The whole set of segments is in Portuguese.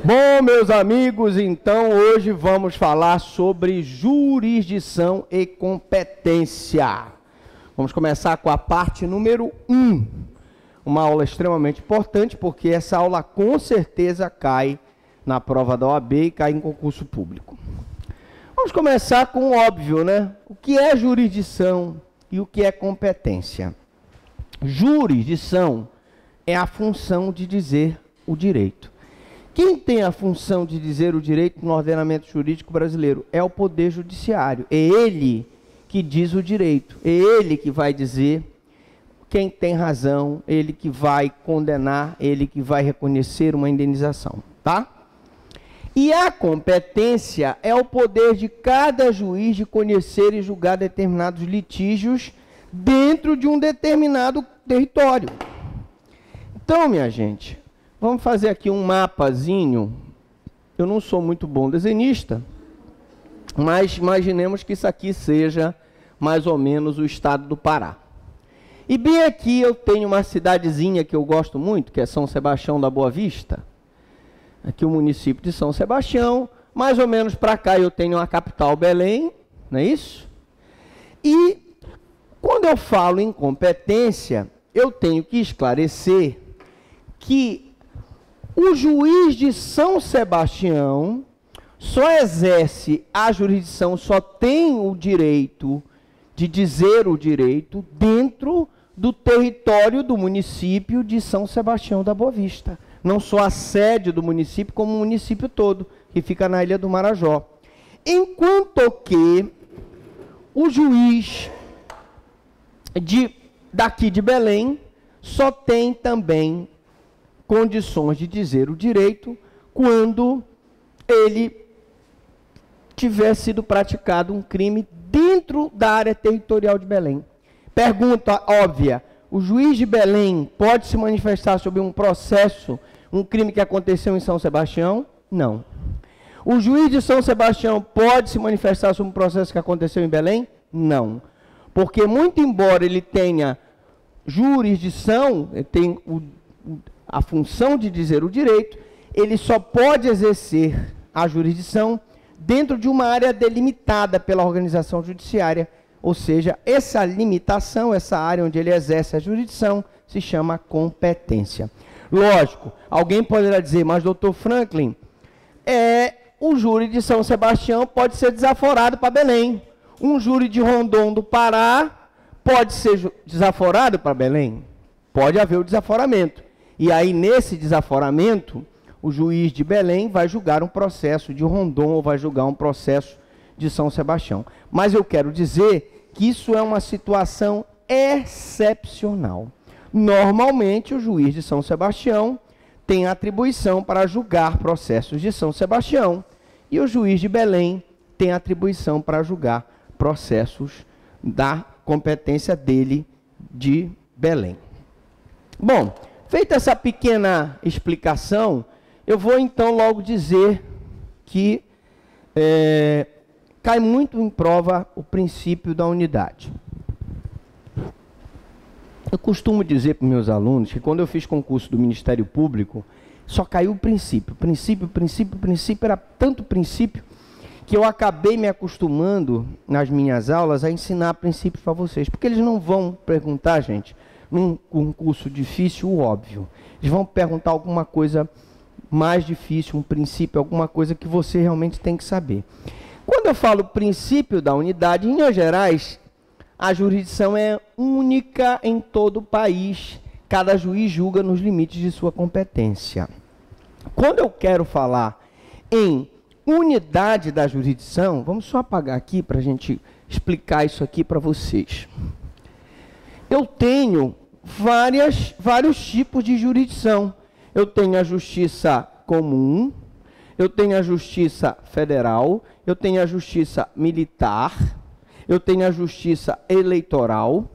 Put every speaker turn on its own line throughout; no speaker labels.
Bom, meus amigos, então hoje vamos falar sobre jurisdição e competência. Vamos começar com a parte número 1. Uma aula extremamente importante, porque essa aula com certeza cai na prova da OAB e cai em concurso público. Vamos começar com o óbvio, né? O que é jurisdição e o que é competência? Jurisdição é a função de dizer o direito. Quem tem a função de dizer o direito no ordenamento jurídico brasileiro é o Poder Judiciário. É ele que diz o direito. É ele que vai dizer quem tem razão, ele que vai condenar, ele que vai reconhecer uma indenização, tá? E a competência é o poder de cada juiz de conhecer e julgar determinados litígios dentro de um determinado território. Então, minha gente, vamos fazer aqui um mapazinho. Eu não sou muito bom desenhista, mas imaginemos que isso aqui seja mais ou menos o estado do Pará. E bem aqui eu tenho uma cidadezinha que eu gosto muito, que é São Sebastião da Boa Vista. Aqui o município de São Sebastião. Mais ou menos para cá eu tenho a capital Belém, não é isso? E quando eu falo em competência, eu tenho que esclarecer que o juiz de São Sebastião só exerce a jurisdição, só tem o direito de dizer o direito dentro do território do município de São Sebastião da Boa Vista. Não só a sede do município, como o município todo, que fica na Ilha do Marajó. Enquanto que o juiz daqui de Belém só tem também condições de dizer o direito quando ele tiver sido praticado um crime dentro da área territorial de Belém. Pergunta óbvia: o juiz de Belém pode se manifestar sobre um processo, um crime que aconteceu em São Sebastião? Não. O juiz de São Sebastião pode se manifestar sobre um processo que aconteceu em Belém? Não. Porque, muito embora ele tenha jurisdição, ele tem a função de dizer o direito, ele só pode exercer a jurisdição dentro de uma área delimitada pela organização judiciária, ou seja, essa limitação, essa área onde ele exerce a jurisdição, se chama competência. Lógico, alguém poderá dizer, mas doutor Franklin, o júri de São Sebastião pode ser desaforado para Belém. Um júri de Rondon do Pará pode ser desaforado para Belém? Pode haver o desaforamento. E aí, nesse desaforamento, o juiz de Belém vai julgar um processo de Rondon ou vai julgar um processo de São Sebastião. Mas eu quero dizer que isso é uma situação excepcional. Normalmente, o juiz de São Sebastião tem atribuição para julgar processos de São Sebastião e o juiz de Belém tem atribuição para julgar processos da competência dele de Belém. Bom, feita essa pequena explicação, eu vou então logo dizer que cai muito em prova o princípio da unidade. Eu costumo dizer para os meus alunos que quando eu fiz concurso do Ministério Público, só caiu o princípio. Princípio, era tanto princípio que eu acabei me acostumando nas minhas aulas a ensinar princípios para vocês. Porque eles não vão perguntar, gente, num concurso difícil, o óbvio. Eles vão perguntar alguma coisa mais difícil, um princípio, alguma coisa que você realmente tem que saber. Quando eu falo princípio da unidade, em linhas gerais, a jurisdição é única em todo o país. Cada juiz julga nos limites de sua competência. Quando eu quero falar em unidade da jurisdição, vamos só apagar aqui para a gente explicar isso aqui para vocês. Eu tenho vários tipos de jurisdição. Eu tenho a justiça comum, eu tenho a justiça federal, eu tenho a justiça militar, eu tenho a justiça eleitoral,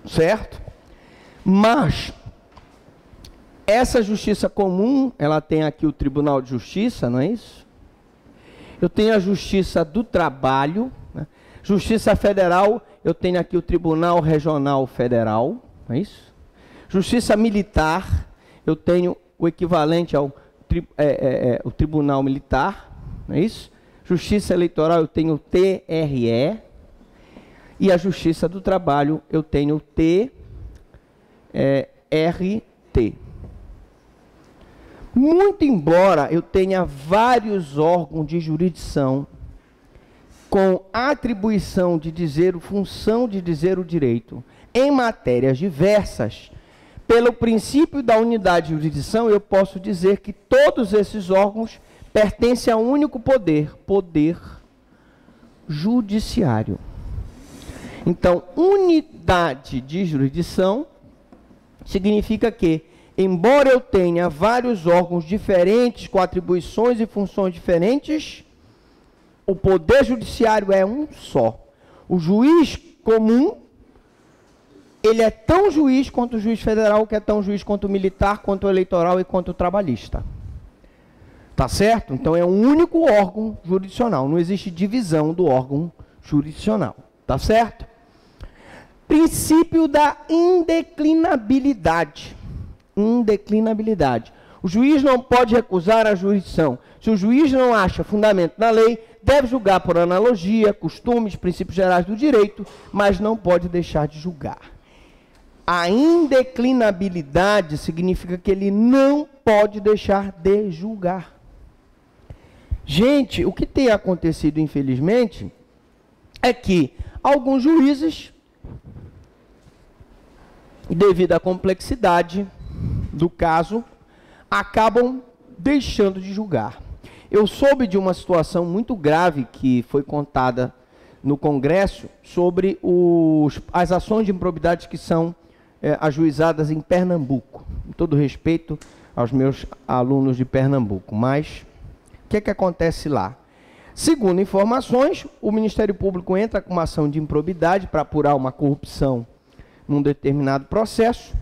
certo? Mas essa justiça comum, ela tem aqui o Tribunal de Justiça, não é isso? Eu tenho a justiça do trabalho, né? Justiça federal, eu tenho aqui o Tribunal Regional Federal, não é isso? Justiça militar, eu tenho o equivalente ao o Tribunal Militar, não é isso? Justiça Eleitoral eu tenho o TRE, e a Justiça do Trabalho eu tenho o TRT. Muito embora eu tenha vários órgãos de jurisdição com atribuição de dizer, função de dizer o direito em matérias diversas, pelo princípio da unidade de jurisdição, eu posso dizer que todos esses órgãos pertencem a um único poder, poder judiciário. Então, unidade de jurisdição significa que, embora eu tenha vários órgãos diferentes, com atribuições e funções diferentes, o poder judiciário é um só. O juiz comum, ele é tão juiz quanto o juiz federal, que é tão juiz quanto o militar, quanto o eleitoral e quanto o trabalhista. Tá certo? Então é um único órgão jurisdicional, não existe divisão do órgão jurisdicional. Tá certo? Princípio da indeclinabilidade. Indeclinabilidade. O juiz não pode recusar a jurisdição. Se o juiz não acha fundamento na lei, deve julgar por analogia, costumes, princípios gerais do direito, mas não pode deixar de julgar. A indeclinabilidade significa que ele não pode deixar de julgar. Gente, o que tem acontecido, infelizmente, é que alguns juízes, devido à complexidade do caso, acabam deixando de julgar. Eu soube de uma situação muito grave que foi contada no Congresso sobre as ações de improbidade que são ajuizadas em Pernambuco. Com todo respeito aos meus alunos de Pernambuco, mas o que acontece lá? Segundo informações, o Ministério Público entra com uma ação de improbidade para apurar uma corrupção num determinado processo,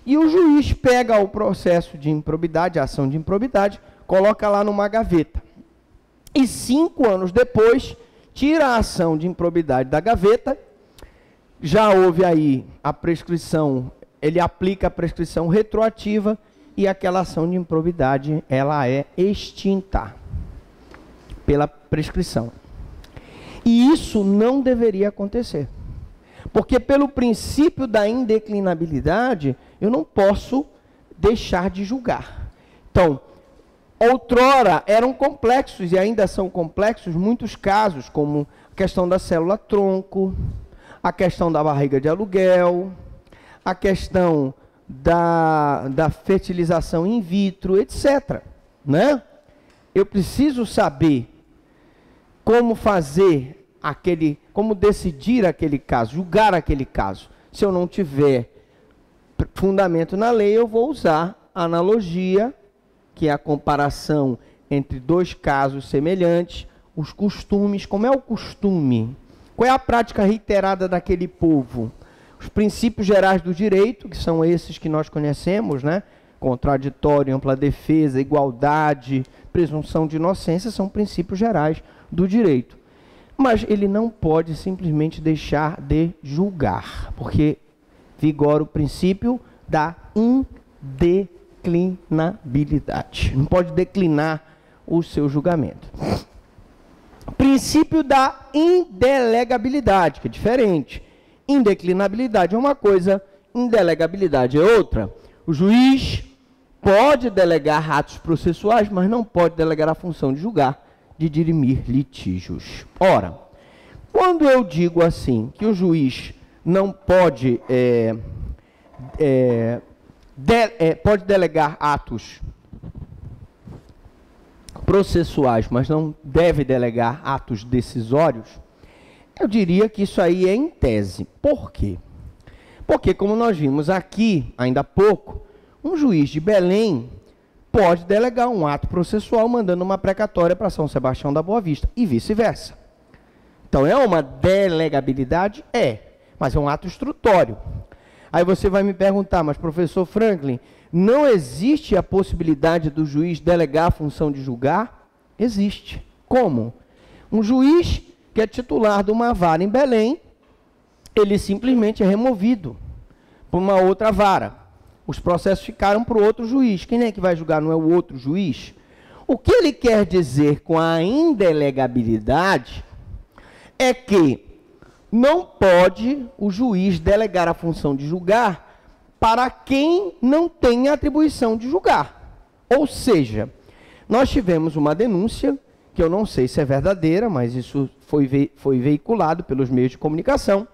e o juiz pega o processo de improbidade, a ação de improbidade, coloca lá numa gaveta. E 5 anos depois, tira a ação de improbidade da gaveta. Já houve aí a prescrição, ele aplica a prescrição retroativa e aquela ação de improbidade, ela é extinta pela prescrição. E isso não deveria acontecer. Porque pelo princípio da indeclinabilidade, eu não posso deixar de julgar. Então, outrora eram complexos, e ainda são complexos, muitos casos, como a questão da célula-tronco, a questão da barriga de aluguel, a questão da fertilização in vitro, etc. Né? Eu preciso saber como fazer como decidir aquele caso, julgar aquele caso. Se eu não tiver fundamento na lei, eu vou usar a analogia, que é a comparação entre dois casos semelhantes, os costumes. Como é o costume? Qual é a prática reiterada daquele povo? Os princípios gerais do direito, que são esses que nós conhecemos, né? Contraditório, ampla defesa, igualdade, presunção de inocência, são princípios gerais do direito. Mas ele não pode simplesmente deixar de julgar, porque vigora o princípio da indeclinabilidade. Não pode declinar o seu julgamento. Princípio da indelegabilidade, que é diferente. Indeclinabilidade é uma coisa, indelegabilidade é outra. O juiz pode delegar atos processuais, mas não pode delegar a função de julgar, de dirimir litígios. Ora, quando eu digo assim, que o juiz não pode, pode delegar atos processuais, mas não deve delegar atos decisórios, eu diria que isso aí é em tese. Por quê? Porque, como nós vimos aqui, ainda há pouco, um juiz de Belém pode delegar um ato processual mandando uma precatória para São Sebastião da Boa Vista, e vice-versa. Então, é uma delegabilidade? É, mas é um ato instrutório. Aí você vai me perguntar, mas professor Franklin, não existe a possibilidade do juiz delegar a função de julgar? Existe. Como? Um juiz que é titular de uma vara em Belém, ele simplesmente é removido para uma outra vara. Os processos ficaram para o outro juiz. Quem é que vai julgar? Não é o outro juiz? O que ele quer dizer com a indelegabilidade é que não pode o juiz delegar a função de julgar para quem não tem atribuição de julgar. Ou seja, nós tivemos uma denúncia, que eu não sei se é verdadeira, mas isso foi veiculado pelos meios de comunicação,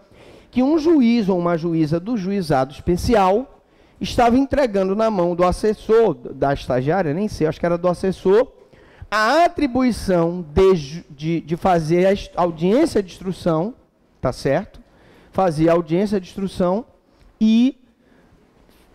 que um juiz ou uma juíza do juizado especial estava entregando na mão do assessor, da estagiária, nem sei, acho que era do assessor, a atribuição de fazer a audiência de instrução, tá certo? Fazia a audiência de instrução e,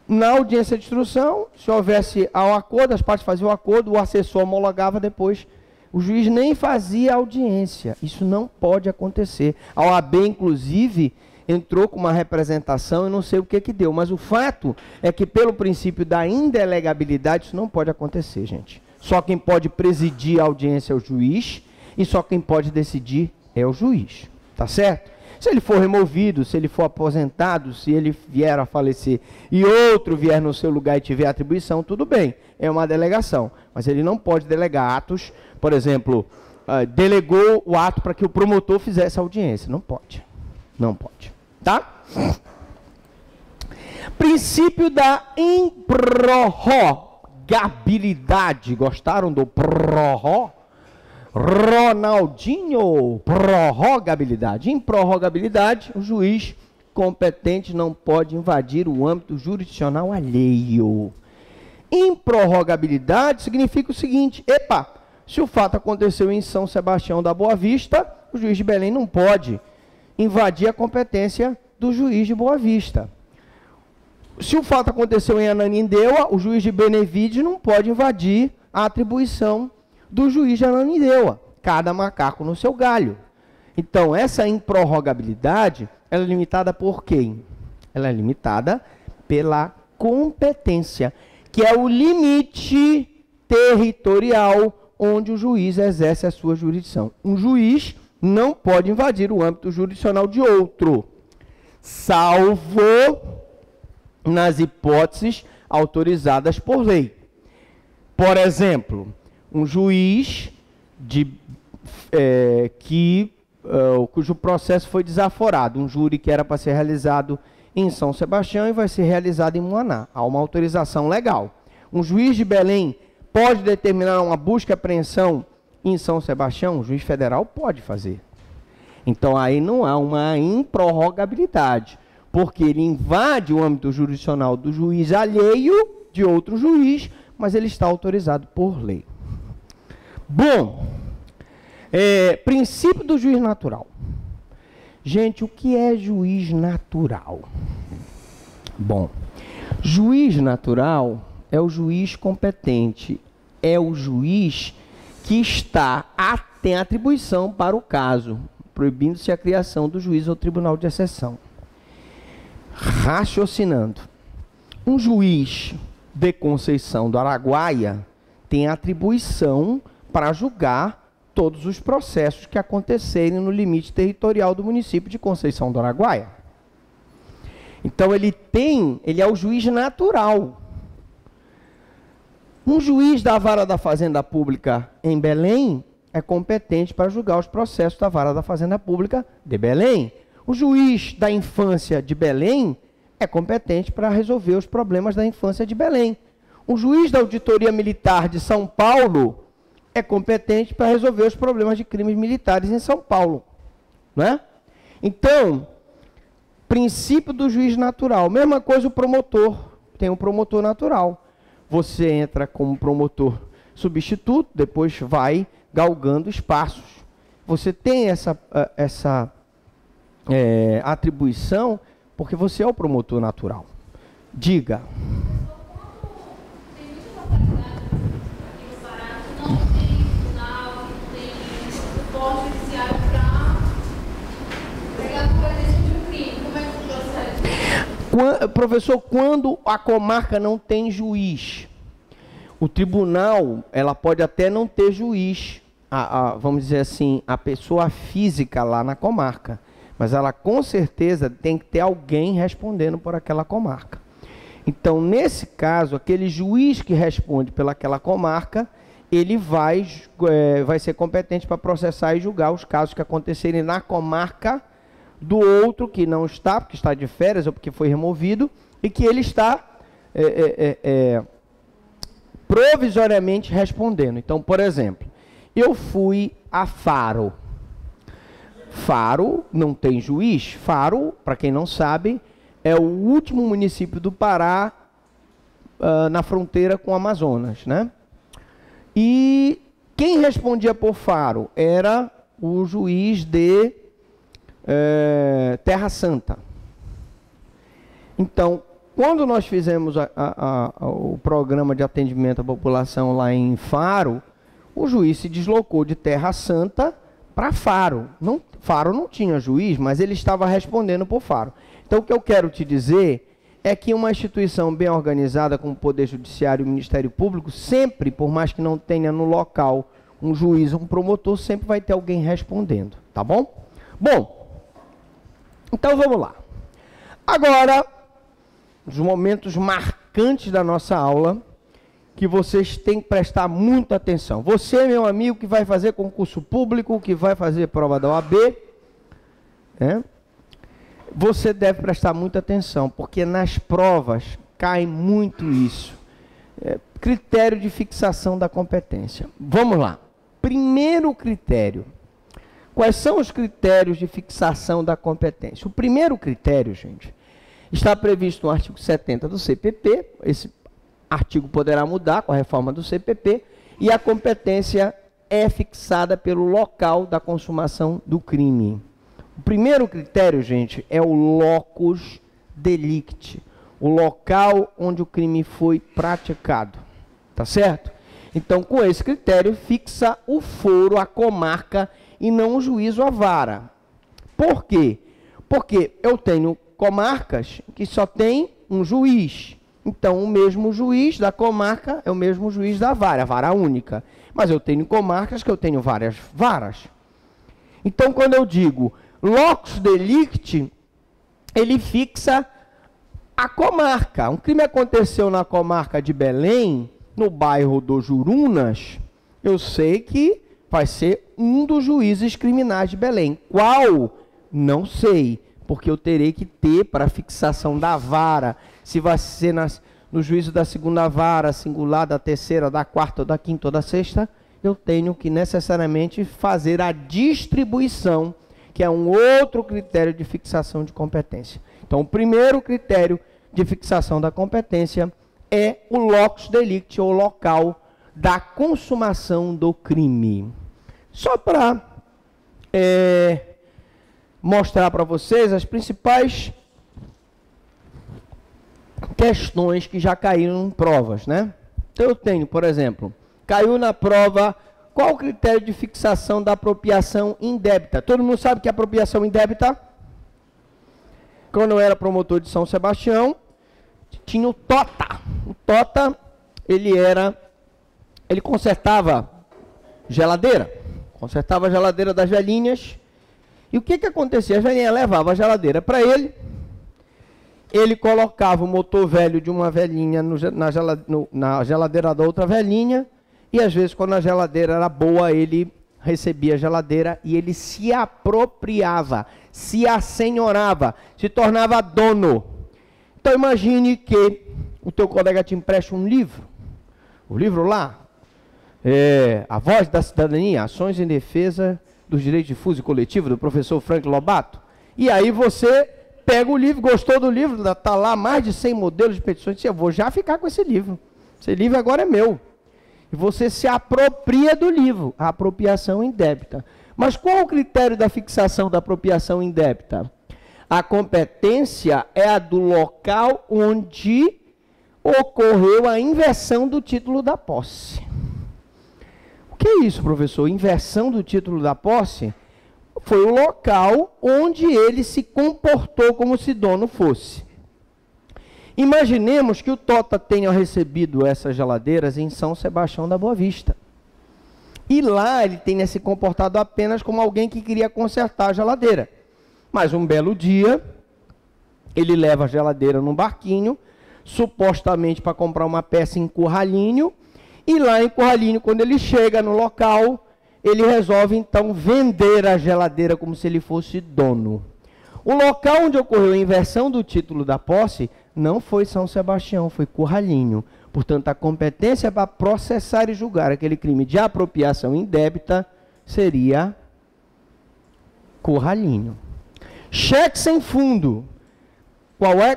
na audiência de instrução, se houvesse ao acordo, as partes faziam o acordo, o assessor homologava depois. O juiz nem fazia audiência. Isso não pode acontecer. A OAB, inclusive, entrou com uma representação, eu não sei o que deu, mas o fato é que, pelo princípio da indelegabilidade, isso não pode acontecer, gente. Só quem pode presidir a audiência é o juiz, e só quem pode decidir é o juiz. Tá certo? Se ele for removido, se ele for aposentado, se ele vier a falecer e outro vier no seu lugar e tiver atribuição, tudo bem, é uma delegação. Mas ele não pode delegar atos, por exemplo, delegou o ato para que o promotor fizesse a audiência. Não pode. Não pode. Tá? Princípio da improrrogabilidade. Gostaram do prorro? Ronaldinho, prorrogabilidade. Improrrogabilidade, o juiz competente não pode invadir o âmbito jurisdicional alheio. Improrrogabilidade significa o seguinte: epa, se o fato aconteceu em São Sebastião da Boa Vista, o juiz de Belém não pode invadir a competência do juiz de Boa Vista. Se o fato aconteceu em Ananindeua, o juiz de Benevides não pode invadir a atribuição do juiz de Ananindeua. Cada macaco no seu galho. Então, essa improrrogabilidade, ela é limitada por quem? Ela é limitada pela competência, que é o limite territorial onde o juiz exerce a sua jurisdição. Um juiz não pode invadir o âmbito jurisdicional de outro, salvo nas hipóteses autorizadas por lei. Por exemplo, um juiz cujo processo foi desaforado, um júri que era para ser realizado em São Sebastião e vai ser realizado em Moaná. Há uma autorização legal. Um juiz de Belém pode determinar uma busca e apreensão em São Sebastião? O juiz federal pode fazer. Então, aí não há uma improrrogabilidade, porque ele invade o âmbito jurisdicional do juiz alheio de outro juiz, mas ele está autorizado por lei. Bom, princípio do juiz natural. Gente, o que é juiz natural? Bom, juiz natural é o juiz competente, é o juiz que tem atribuição para o caso, proibindo-se a criação do juiz ou tribunal de exceção. Raciocinando, um juiz de Conceição do Araguaia tem atribuição para julgar todos os processos que acontecerem no limite territorial do município de Conceição do Araguaia. Então, ele é o juiz natural. Um juiz da Vara da Fazenda Pública em Belém é competente para julgar os processos da Vara da Fazenda Pública de Belém. O juiz da infância de Belém é competente para resolver os problemas da infância de Belém. O juiz da Auditoria Militar de São Paulo é competente para resolver os problemas de crimes militares em São Paulo. Né? Então, princípio do juiz natural. Mesma coisa o promotor. Tem um promotor natural. Você entra como promotor substituto, depois vai galgando espaços. Você tem essa atribuição porque você é o promotor natural. Diga. Professor, quando a comarca não tem juiz, o tribunal, ela pode até não ter juiz, vamos dizer assim, a pessoa física lá na comarca, mas ela com certeza tem que ter alguém respondendo por aquela comarca. Então, nesse caso, aquele juiz que responde pelaquela comarca, ele vai ser competente para processar e julgar os casos que acontecerem na comarca do outro que não está, porque está de férias ou porque foi removido, e que ele está provisoriamente respondendo. Então, por exemplo, eu fui a Faro. Faro não tem juiz. Faro, para quem não sabe, é o último município do Pará na fronteira com o Amazonas, né? E quem respondia por Faro era o juiz de Terra Santa. Então, quando nós fizemos o programa de atendimento à população lá em Faro, o juiz se deslocou de Terra Santa para Faro. Faro não tinha juiz, mas ele estava respondendo por Faro. Então, o que eu quero te dizer é que uma instituição bem organizada, como o Poder Judiciário e o Ministério Público, sempre, por mais que não tenha no local um juiz ou um promotor, sempre vai ter alguém respondendo, tá bom? Bom, então vamos lá. Agora, os momentos marcantes da nossa aula, que vocês têm que prestar muita atenção. Você, meu amigo, que vai fazer concurso público, que vai fazer prova da OAB, você deve prestar muita atenção, porque nas provas cai muito isso. Critério de fixação da competência. Vamos lá. Primeiro critério. Quais são os critérios de fixação da competência? O primeiro critério, gente, está previsto no artigo 70 do CPP. Esse artigo poderá mudar com a reforma do CPP. E a competência é fixada pelo local da consumação do crime. O primeiro critério, gente, é o locus delicti, o local onde o crime foi praticado, tá certo? Então, com esse critério, fixa o foro, a comarca, e não o juízo, a vara. Por quê? Porque eu tenho comarcas que só tem um juiz. Então, o mesmo juiz da comarca é o mesmo juiz da vara, a vara única. Mas eu tenho comarcas que eu tenho várias varas. Então, quando eu digo locus delicti, ele fixa a comarca. Um crime aconteceu na comarca de Belém, no bairro do Jurunas, eu sei que vai ser um dos juízes criminais de Belém. Qual? Não sei, porque eu terei que ter para fixação da vara, se vai ser no juízo da segunda vara, singular, da terceira, da quarta, da quinta ou da sexta, eu tenho que necessariamente fazer a distribuição, que é um outro critério de fixação de competência. Então, o primeiro critério de fixação da competência é o locus delicti, ou local da consumação do crime. Só para mostrar para vocês as principais questões que já caíram em provas, né? Então, eu tenho, por exemplo, caiu na prova... Qual o critério de fixação da apropriação indébita? Todo mundo sabe que é apropriação indébita? Quando eu era promotor de São Sebastião, tinha o TOTA. O TOTA, ele consertava geladeira. Consertava a geladeira das velhinhas. E o que acontecia? As velhinhas levavam a geladeira para ele. Ele colocava o motor velho de uma velhinha na geladeira da outra velhinha. E às vezes, quando a geladeira era boa, ele recebia a geladeira e ele se apropriava, se assenhorava, se tornava dono. Então, imagine que o teu colega te empresta um livro. O livro lá, A Voz da Cidadania, Ações em Defesa dos Direitos Difusos e Coletivos, do professor Frank Lobato. E aí você pega o livro, gostou do livro, está lá mais de 100 modelos de petições, eu vou já ficar com esse livro. Esse livro agora é meu. E você se apropria do livro, a apropriação indébita. Mas qual o critério da fixação da apropriação indébita? A competência é a do local onde ocorreu a inversão do título da posse. O que é isso, professor? Inversão do título da posse? Foi o local onde ele se comportou como se dono fosse. Imaginemos que o TOTA tenha recebido essas geladeiras em São Sebastião da Boa Vista. E lá ele tenha se comportado apenas como alguém que queria consertar a geladeira. Mas um belo dia, ele leva a geladeira num barquinho, supostamente para comprar uma peça em Curralinho, e lá em Curralinho, quando ele chega no local, ele resolve então vender a geladeira como se ele fosse dono. O local onde ocorreu a inversão do título da posse não foi São Sebastião, foi Curralinho. Portanto, a competência para processar e julgar aquele crime de apropriação indébita seria Curralinho. Cheque sem fundo.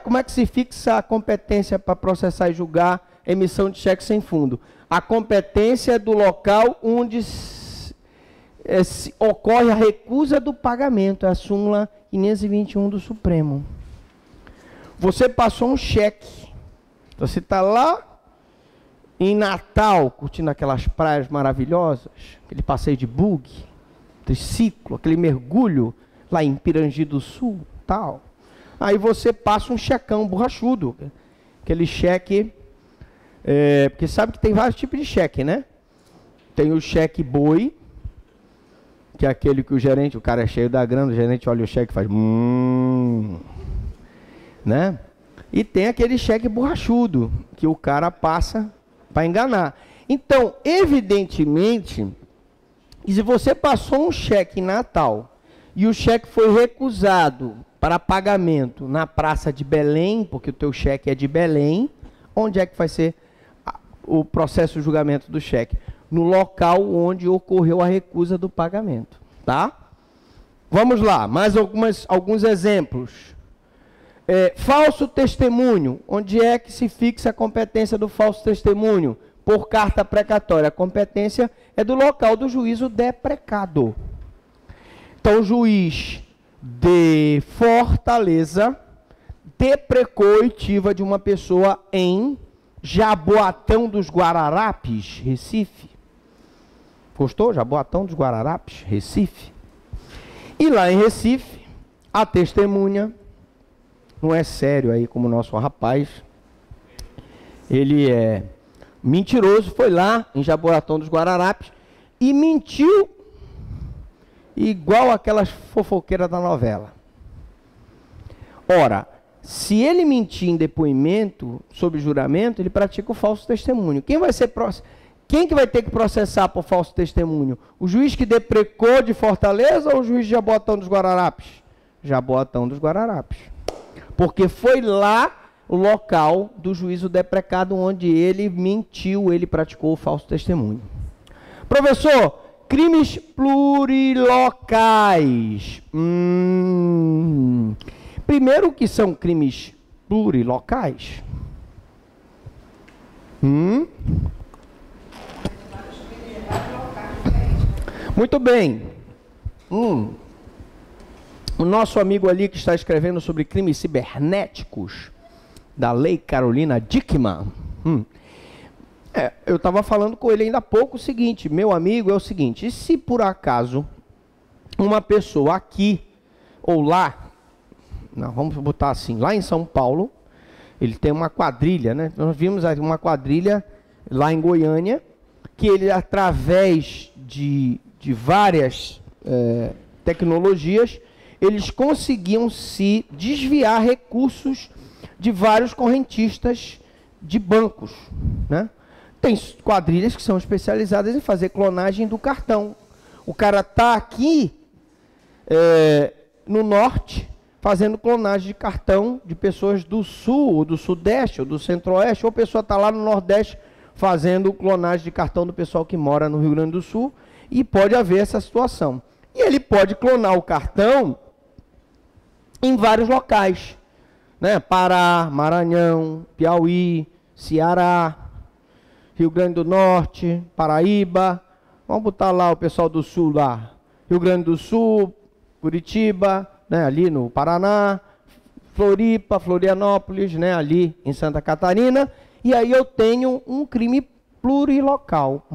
Como é que se fixa a competência para processar e julgar a emissão de cheque sem fundo? A competência é do local onde ocorre a recusa do pagamento, é a súmula 521 do Supremo. Você passou um cheque, você está lá em Natal, curtindo aquelas praias maravilhosas, aquele passeio de bug, triciclo, aquele mergulho lá em Pirangi do Sul, tal. Aí você passa um checão borrachudo, aquele cheque, porque sabe que tem vários tipos de cheque, né? Tem o cheque boi, que é aquele que o gerente, o cara é cheio da grana, o gerente olha o cheque e faz né? E tem aquele cheque borrachudo, que o cara passa para enganar. Então, evidentemente, se você passou um cheque em Natal e o cheque foi recusado para pagamento na Praça de Belém, porque o teu cheque é de Belém, onde é que vai ser o processo de julgamento do cheque? No local onde ocorreu a recusa do pagamento, tá? Vamos lá, mais alguns exemplos. Falso testemunho, onde é que se fixa a competência do falso testemunho? Por carta precatória. A competência é do local do juízo deprecado. Então, o juiz de Fortaleza deprecou a oitiva de uma pessoa em Jaboatão dos Guararapes, Recife. Gostou? Jaboatão dos Guararapes, Recife. E lá em Recife, a testemunha, não é sério aí como o nosso rapaz, ele é mentiroso, foi lá em Jaboatão dos Guararapes e mentiu igual aquelas fofoqueiras da novela. Ora, se ele mentir em depoimento, sob juramento, ele pratica o falso testemunho. Quem que vai ter que processar por falso testemunho? O juiz que deprecou de Fortaleza ou o juiz de Jaboatão dos Guararapes? Jaboatão dos Guararapes. Porque foi lá o local do juízo deprecado onde ele mentiu, ele praticou o falso testemunho. Professor, crimes plurilocais. Primeiro, o que são crimes plurilocais? Muito bem. O nosso amigo ali que está escrevendo sobre crimes cibernéticos, da Lei Carolina Dickmann, eu estava falando com ele ainda há pouco o seguinte, meu amigo, é o seguinte, e se por acaso uma pessoa aqui ou lá, não, vamos botar assim, lá em São Paulo, ele tem uma quadrilha, né? Nós vimos uma quadrilha lá em Goiânia, que ele, através de várias tecnologias, eles conseguiam se desviar recursos de vários correntistas de bancos, né? Tem quadrilhas que são especializadas em fazer clonagem do cartão. O cara está aqui no norte fazendo clonagem de cartão de pessoas do sul, ou do sudeste, ou do centro-oeste, ou a pessoa está lá no nordeste fazendo clonagem de cartão do pessoal que mora no Rio Grande do Sul, e pode haver essa situação. E ele pode clonar o cartão em vários locais, né? Pará, Maranhão, Piauí, Ceará, Rio Grande do Norte, Paraíba, vamos botar lá o pessoal do sul lá, Rio Grande do Sul, Curitiba, né? Ali no Paraná, Floripa, Florianópolis, né? Ali em Santa Catarina, e aí eu tenho um crime plurilocal,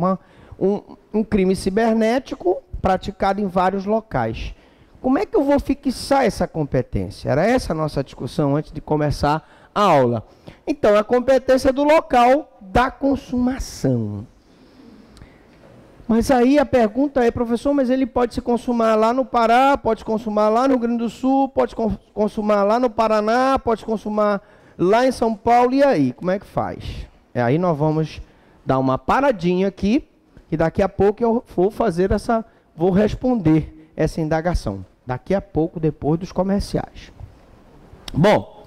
um crime cibernético praticado em vários locais. Como é que eu vou fixar essa competência? Era essa a nossa discussão antes de começar a aula. Então, a competência do local da consumação. Mas aí a pergunta é, professor, mas ele pode se consumar lá no Pará, pode se consumar lá no Rio Grande do Sul, pode consumar lá no Paraná, pode se consumar lá em São Paulo, e aí? Como é que faz? Aí nós vamos dar uma paradinha aqui, e daqui a pouco eu vou responder essa indagação. Daqui a pouco, depois dos comerciais. Bom,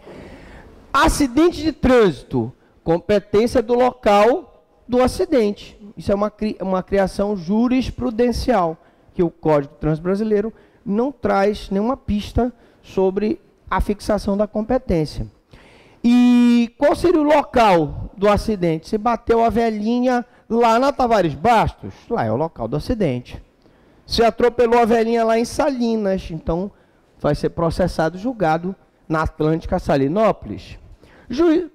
acidente de trânsito, competência do local do acidente. Isso é uma criação jurisprudencial, que o Código de Trânsito Brasileiro não traz nenhuma pista sobre a fixação da competência. E qual seria o local do acidente? Se bateu a velhinha lá na Tavares Bastos, lá é o local do acidente. Se atropelou a velhinha lá em Salinas, então vai ser processado e julgado na Atlântica Salinópolis.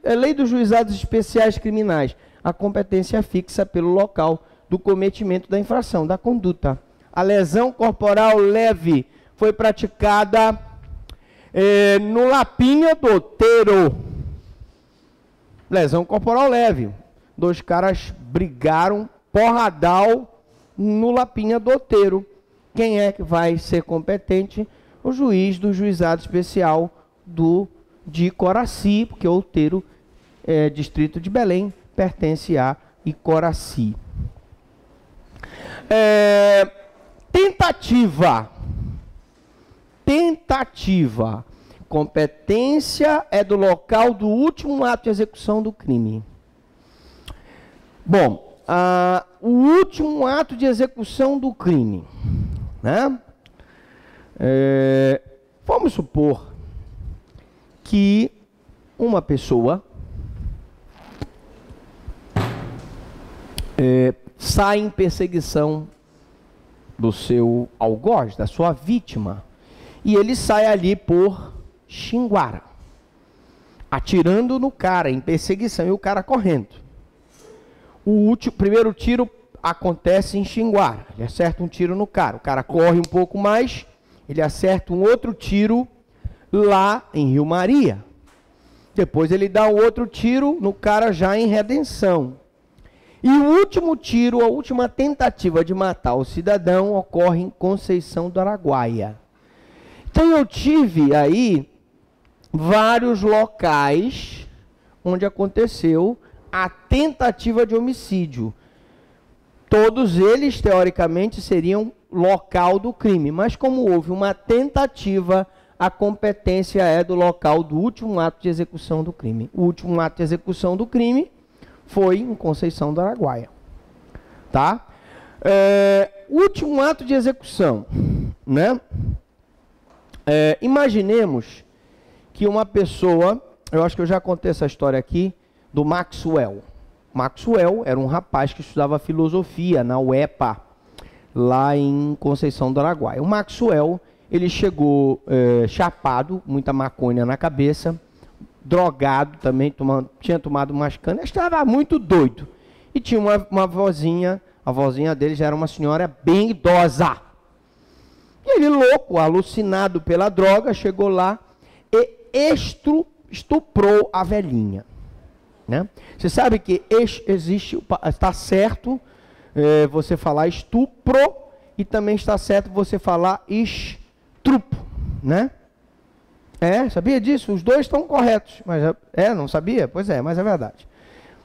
Lei dos Juizados Especiais Criminais. A competência é fixa pelo local do cometimento da infração, da conduta. A lesão corporal leve foi praticada no Lapinha do Outeiro. Lesão corporal leve. 2 caras brigaram, porradal, no Lapinha do Outeiro. Quem é que vai ser competente? O juiz do Juizado Especial de Coraci, porque o Outeiro, distrito de Belém, pertence a Icoraci. Tentativa. Competência é do local do último ato de execução do crime. Bom, o último ato de execução do crime, né? Vamos supor que uma pessoa sai em perseguição do seu algoz, da sua vítima, e ele sai ali por Xinguara, atirando no cara, em perseguição, e o cara correndo. O primeiro tiro acontece em Xinguara, ele acerta um tiro no cara, o cara corre um pouco mais, ele acerta um outro tiro lá em Rio Maria. Depois ele dá um outro tiro no cara já em Redenção. E o último tiro, a última tentativa de matar o cidadão ocorre em Conceição do Araguaia. Então eu tive aí vários locais onde aconteceu a tentativa de homicídio. Todos eles, teoricamente, seriam local do crime, mas como houve uma tentativa, a competência é do local do último ato de execução do crime. O último ato de execução do crime foi em Conceição do Araguaia. Tá? Último ato de execução, né? Imaginemos que uma pessoa, eu acho que eu já contei essa história aqui, do Maxwell. Maxwell era um rapaz que estudava filosofia na UEPA, lá em Conceição do Araguaia. O Maxwell, ele chegou chapado, muita maconha na cabeça, drogado também, tinha tomado umas canas, estava muito doido. E tinha uma vozinha, a vozinha dele já era uma senhora bem idosa. E ele, louco, alucinado pela droga, chegou lá e estuprou a velhinha. Né? Você sabe que existe, está certo você falar estupro e também está certo você falar estrupo, né? Sabia disso? Os dois estão corretos. Mas não sabia? Pois mas é verdade.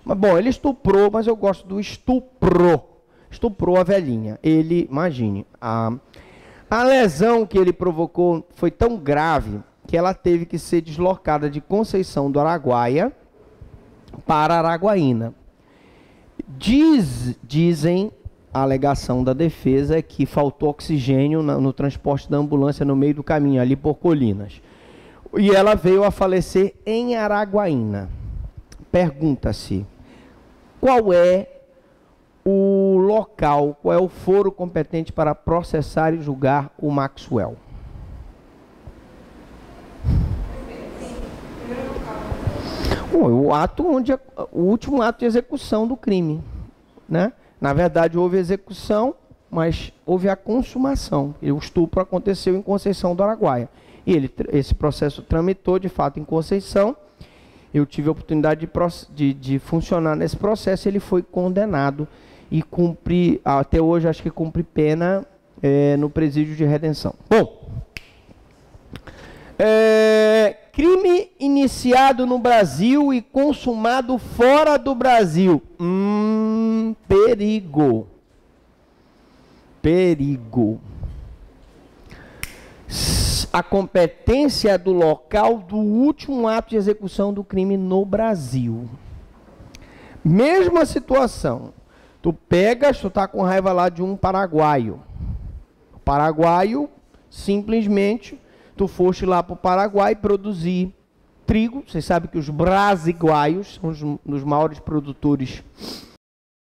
Mas bom, ele estuprou, mas eu gosto do estupro. Estuprou a velhinha. Ele, imagine, a lesão que ele provocou foi tão grave que ela teve que ser deslocada de Conceição do Araguaia para Araguaína. Dizem, a alegação da defesa é que faltou oxigênio no transporte da ambulância no meio do caminho, ali por Colinas. E ela veio a falecer em Araguaína. Pergunta-se, qual é o local, qual é o foro competente para processar e julgar o Maxwell? O último ato de execução do crime, né? Na verdade, houve execução, mas houve a consumação. E o estupro aconteceu em Conceição do Araguaia. E esse processo tramitou, de fato, em Conceição. Eu tive a oportunidade de funcionar nesse processo. Ele foi condenado e cumprir, até hoje, acho que cumpre pena no presídio de Redenção. Bom, crime iniciado no Brasil e consumado fora do Brasil. Perigo. Perigo. A competência do local do último ato de execução do crime no Brasil. Mesma situação. Tu pegas, tu tá com raiva lá de um paraguaio. O paraguaio, simplesmente, tu foste lá para o Paraguai produzir trigo. Vocês sabem que os brasiguaios são os maiores produtores